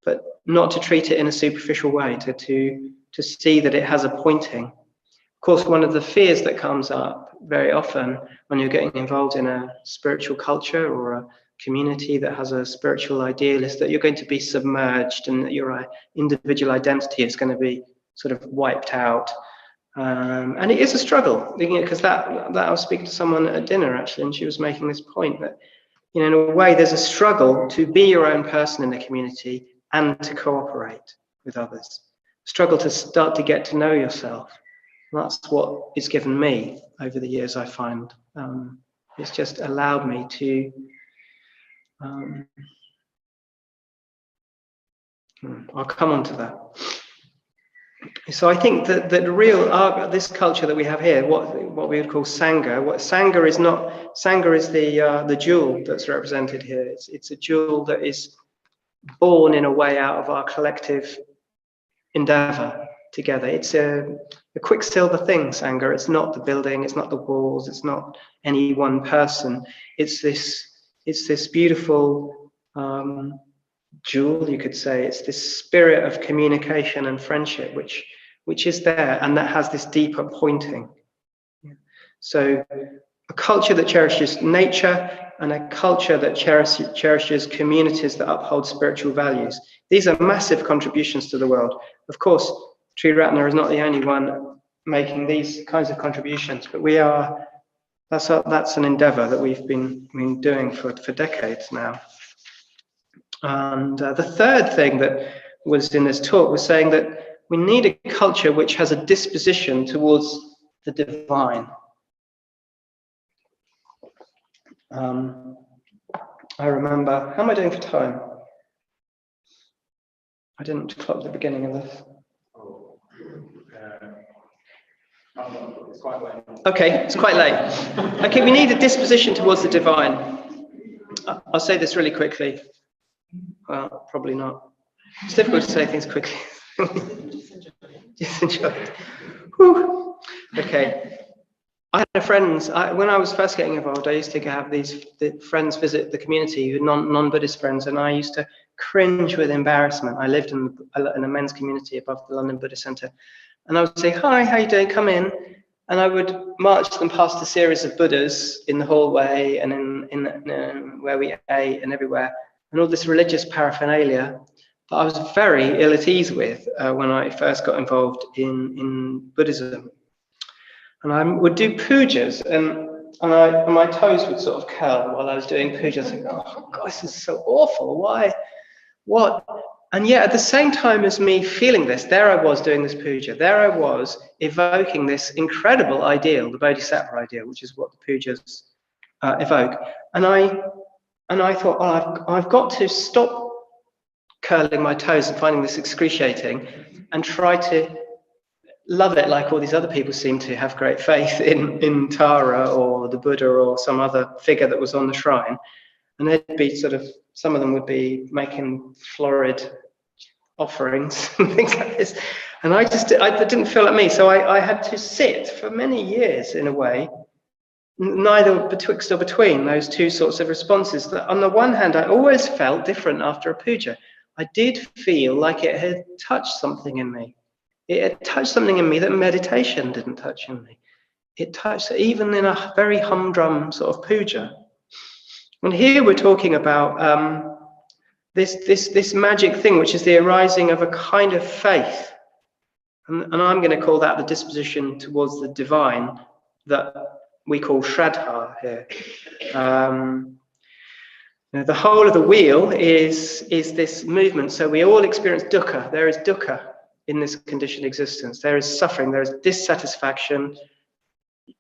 but not to treat it in a superficial way, to see that it has a pointing. Of course, one of the fears that comes up very often when you're getting involved in a spiritual culture or a community that has a spiritual ideal is that you're going to be submerged, and that your individual identity is going to be sort of wiped out. And it is a struggle, because that I was speaking to someone at dinner actually, and she was making this point that, in a way, there's a struggle to be your own person in the community and to cooperate with others. Struggle to start to get to know yourself. And that's what it's given me over the years, I find. It's just allowed me to I'll come on to that. So I think that the real this culture that we have here, what we would call sangha. Sangha is the jewel that's represented here. It's a jewel that is born in a way out of our collective endeavor together. It's a quicksilver thing, sangha. It's not the building, it's not the walls, it's not any one person. It's this beautiful jewel, you could say. It's this spirit of communication and friendship which is there, and that has this deeper pointing. So a culture that cherishes nature, and a culture that cherishes communities that uphold spiritual values. These are massive contributions to the world. Of course, Triratna is not the only one making these kinds of contributions, but that's an endeavor that we've been doing for decades now. And the third thing that was in this talk was saying that we need a culture which has a disposition towards the divine. I remember, how am I doing for time? I didn't clock the beginning of this. It's quite late. Okay, it's quite late. Okay, we need a disposition towards the divine. I'll say this really quickly. Well, probably not. It's difficult to say things quickly. Just enjoy it. Whew. Okay. I had friends, when I was first getting involved, I used to have these friends visit the community, non-Buddhist friends, and I used to cringe with embarrassment. I lived in a men's community above the London Buddhist Centre, and I would say, "Hi, how you doing? Come in." And I would march them past a series of Buddhas in the hallway and in where we ate and everywhere, and all this religious paraphernalia that I was very ill at ease with when I first got involved in Buddhism. And I would do pujas, and my toes would sort of curl while I was doing pujas. I think, oh God, this is so awful. Why? What? And yet, at the same time as me feeling this, there I was doing this puja. There I was evoking this incredible ideal, the Bodhisattva ideal, which is what the pujas evoke. And I thought, oh, I've got to stop curling my toes and finding this excruciating, and try to love it like all these other people seem to have great faith in Tara or the Buddha or some other figure that was on the shrine. And they'd be some of them would be making florid offerings and things like this. And I didn't feel like me. So I had to sit for many years in a way, neither betwixt or between those two sorts of responses. That on the one hand, I always felt different after a puja. I did feel like it had touched something in me. It had touched something in me that meditation didn't touch in me. It touched even in a very humdrum sort of puja. And here we're talking about this magic thing, which is the arising of a kind of faith. And I'm going to call that the disposition towards the divine that we call Shraddha here. The whole of the wheel is this movement. So we all experience dukkha. There is dukkha in this conditioned existence. There is suffering, there is dissatisfaction.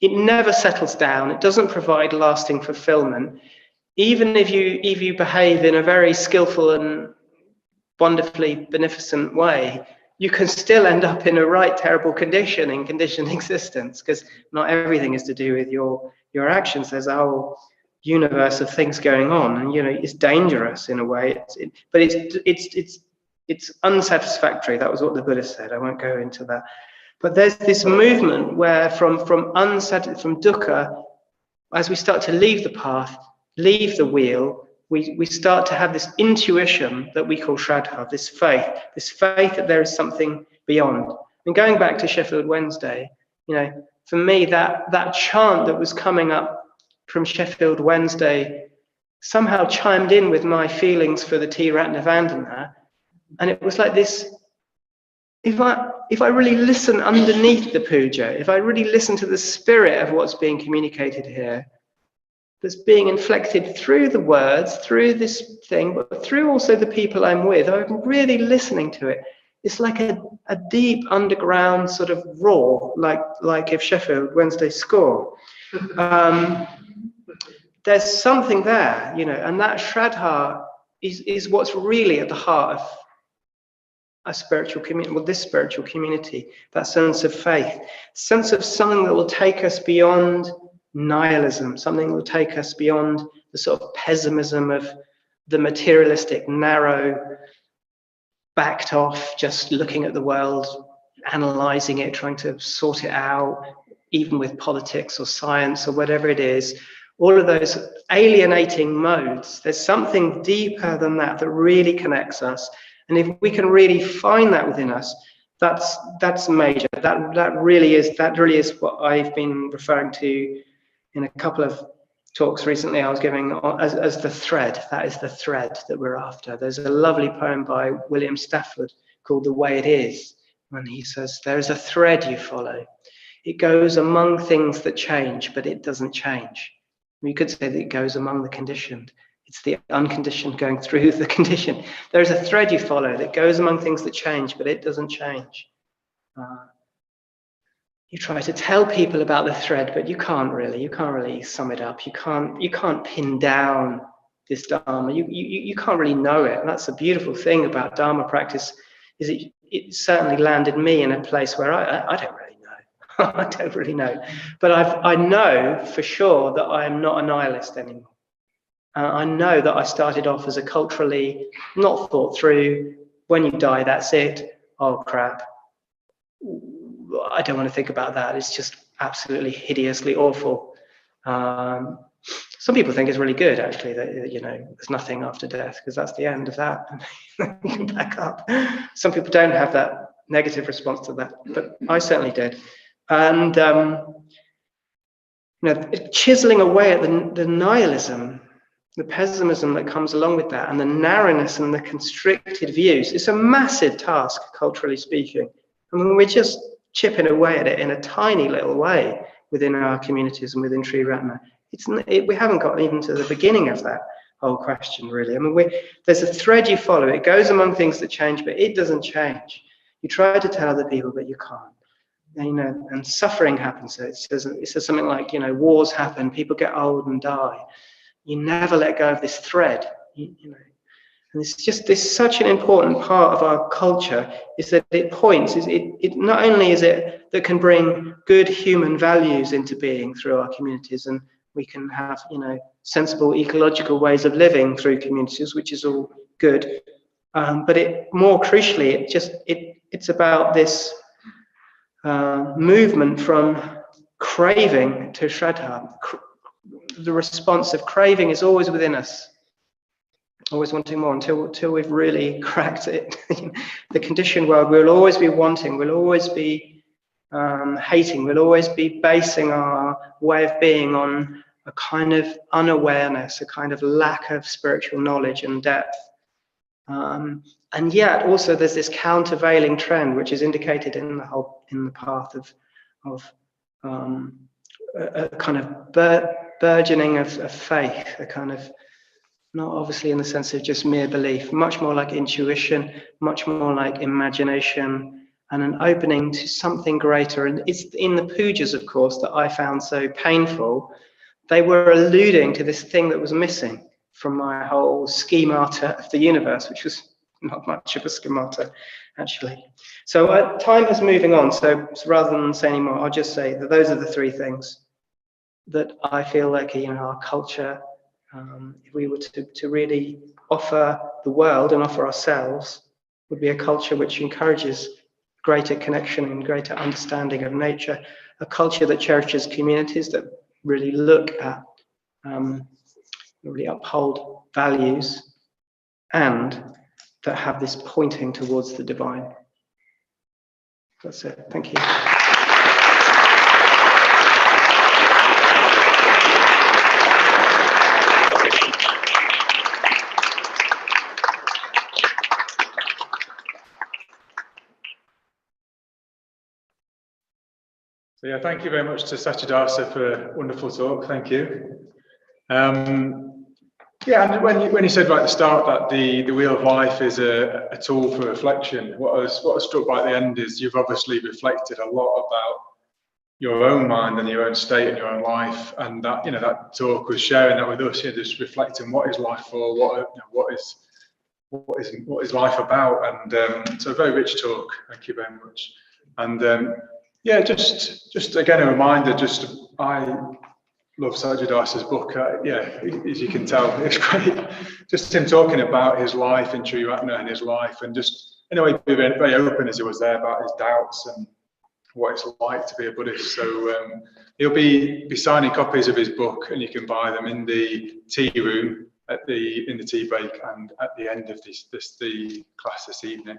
It never settles down. It doesn't provide lasting fulfillment. Even if you behave in a very skillful and wonderfully beneficent way, you can still end up in a right terrible condition in conditioned existence, because not everything is to do with your actions. There's a whole universe of things going on, and it's dangerous in a way. But it's unsatisfactory. That was what the Buddha said. I won't go into that. But there's this movement where from dukkha, as we start to leave the path, leave the wheel, we start to have this intuition that we call Shraddha, this faith that there is something beyond. And going back to Sheffield Wednesday, for me, that chant that was coming up from Sheffield Wednesday somehow chimed in with my feelings for the T-Ratna Vandana. And it was like this, if I really listen underneath the puja, if I really listen to the spirit of what's being communicated here, that's being inflected through the words, through this thing, but through also the people I'm with, I'm really listening to it. It's like a deep underground sort of roar, like if Sheffield Wednesday score. There's something there, and that Shraddha is what's really at the heart of a spiritual community, this spiritual community, that sense of faith, sense of something that will take us beyond nihilism, something that will take us beyond the sort of pessimism of the materialistic, narrow, backed off, just looking at the world, analyzing it, trying to sort it out, even with politics or science or whatever it is. All of those alienating modes, there's something deeper than that really connects us. And if we can really find that within us, that's major. That really is what I've been referring to in a couple of talks recently I was giving as the thread. That is the thread that we're after. There's a lovely poem by William Stafford called The Way It Is, and he says, there is a thread you follow. It goes among things that change, but it doesn't change. You could say that it goes among the conditioned. It's the unconditioned going through the conditioned. There's a thread you follow that goes among things that change, but it doesn't change. You try to tell people about the thread, but you can't really sum it up. You can't pin down this Dharma. You can't really know it. And that's the beautiful thing about Dharma practice, is it certainly landed me in a place where I don't really know. I don't really know. But I know for sure that I am not a nihilist anymore. I know that I started off as a culturally not thought through, when you die, that's it. Oh, crap. I don't want to think about that. It's just absolutely hideously awful. Some people think it's really good, actually, that, there's nothing after death, because that's the end of that. And you can back up. Some people don't have that negative response to that, but I certainly did. And, chiseling away at the nihilism, the pessimism that comes along with that, and the narrowness and the constricted views, it's a massive task, culturally speaking. I mean, we're just chipping away at it in a tiny little way within our communities and within Sri Ratna. We haven't got even to the beginning of that whole question, really. I mean, there's a thread you follow. It goes among things that change, but it doesn't change. You try to tell other people, but you can't. And suffering happens. It says something like, wars happen, people get old and die. You never let go of this thread, And it's just such an important part of our culture, is that it points, it not only is it that can bring good human values into being through our communities, and we can have, sensible ecological ways of living through communities, which is all good. But more crucially, it's about this movement from craving to Shraddha. The response of craving is always within us, always wanting more until we've really cracked it. The conditioned world, we'll always be wanting, we'll always be hating, we'll always be basing our way of being on a kind of unawareness, a kind of lack of spiritual knowledge and depth. And yet also there's this countervailing trend, which is indicated in the path of a kind of burgeoning of faith, a kind of, not obviously in the sense of just mere belief, much more like intuition, much more like imagination, and an opening to something greater. And it's in the pujas, of course, that I found so painful. They were alluding to this thing that was missing from my whole schemata of the universe, which was not much of a schemata, actually. So time is moving on. So rather than say any more, I'll just say that those are the three things that I feel like, our culture, if we were to really offer the world and offer ourselves, would be a culture which encourages greater connection and greater understanding of nature, a culture that cherishes communities, that really look at, really uphold values, and that have this pointing towards the divine. That's it. Thank you. So yeah, thank you very much to Satyadasa for a wonderful talk. Thank you. Yeah, and when you said right at the start that the wheel of life is a tool for reflection, what I was struck by at the end is you've obviously reflected a lot about your own mind and your own state and your own life, and that that talk was sharing that with us. Just reflecting what is life for, what is life about, and so a very rich talk. Thank you very much. And yeah, just again a reminder. I love Sajadasa's book. Yeah, as you can tell, it's great. Just him talking about his life in Sri Ratna and his life, and just anyway, being very open as he was there about his doubts and what it's like to be a Buddhist. So he'll be signing copies of his book, and you can buy them in the tea room in the tea break and at the end of the class this evening.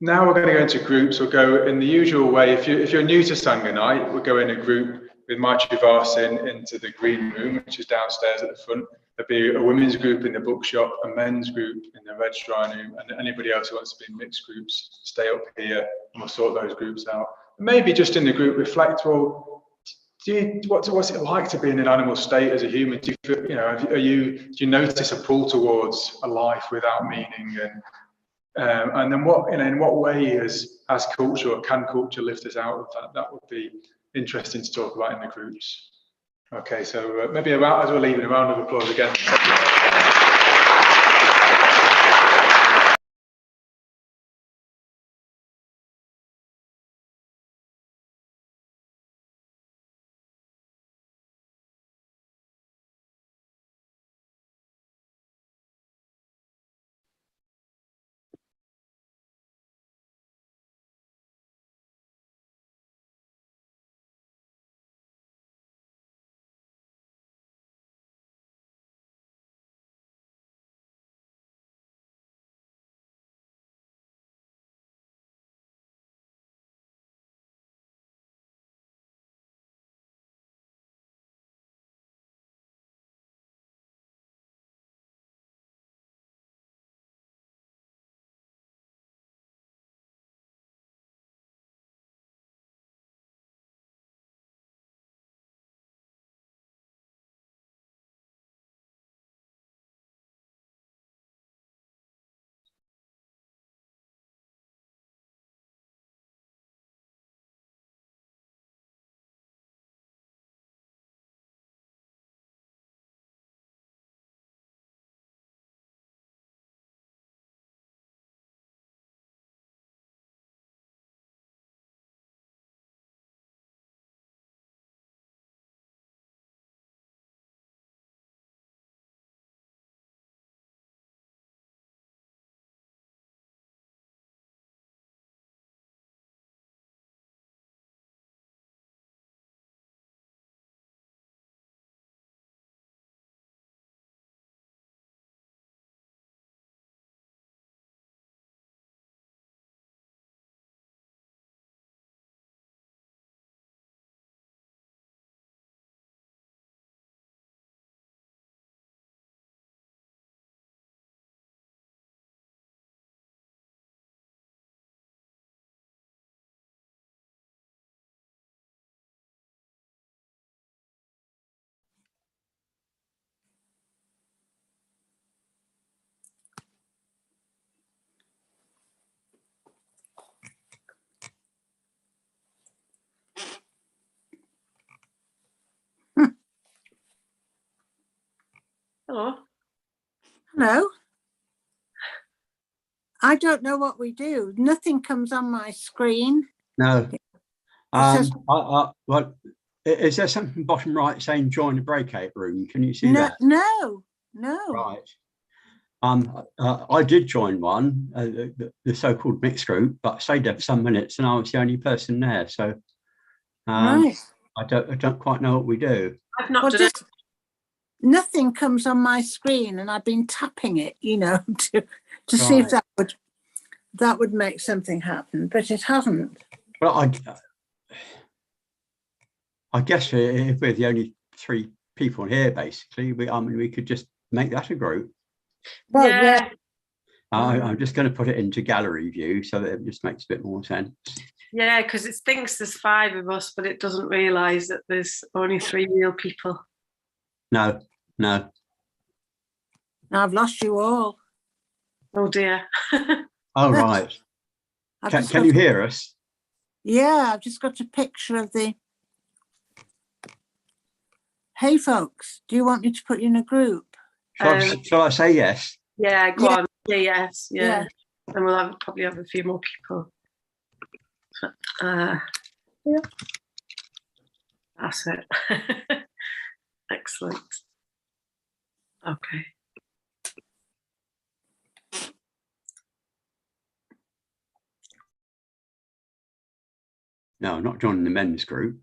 Now we're going to go into groups. We'll go in the usual way. If you're new to Sangha night, we'll go in a group with Maitri into the green room, which is downstairs at the front. There'll be a women's group in the bookshop, a men's group in the red shrine room, and anybody else who wants to be in mixed groups, stay up here, and we'll sort those groups out. Maybe just in the group, reflect, well, what's it like to be in an animal state as a human? Do you feel, do you notice a pull towards a life without meaning? And then in what way has culture, or can culture lift us out of that? That would be interesting to talk about in the groups. Okay, so maybe as we're leaving, a round of applause again. Oh, Hello. I don't know what we do. Nothing comes on my screen. No. says- Well, is there something bottom right saying join the breakout room? Can you see No, that? no. Right. I did join one, the so-called mixed group, but I stayed there for some minutes and I was the only person there. So Right. I don't quite know what we do. I've not Well, done it. just nothing comes on my screen, and I've been tapping it, you know, to see if that would make something happen, but it hasn't. Well, I guess if we're the only 3 people here, basically, we could just make that a group. Well, Yeah. I'm just going to put it into gallery view so that it just makes a bit more sense. Yeah, because it thinks there's 5 of us, but it doesn't realise that there's only 3 real people. No. I've lost you all. Oh dear. Oh, right. Can you hear us? Yeah, I've just got a picture of the. Hey, folks, do you want me to put you in a group? Shall I say yes? Yeah, go on. Yeah, yes, yeah. Yeah. And we'll probably have a few more people. Yeah. That's it. Excellent. Okay. No, not joining the men's group.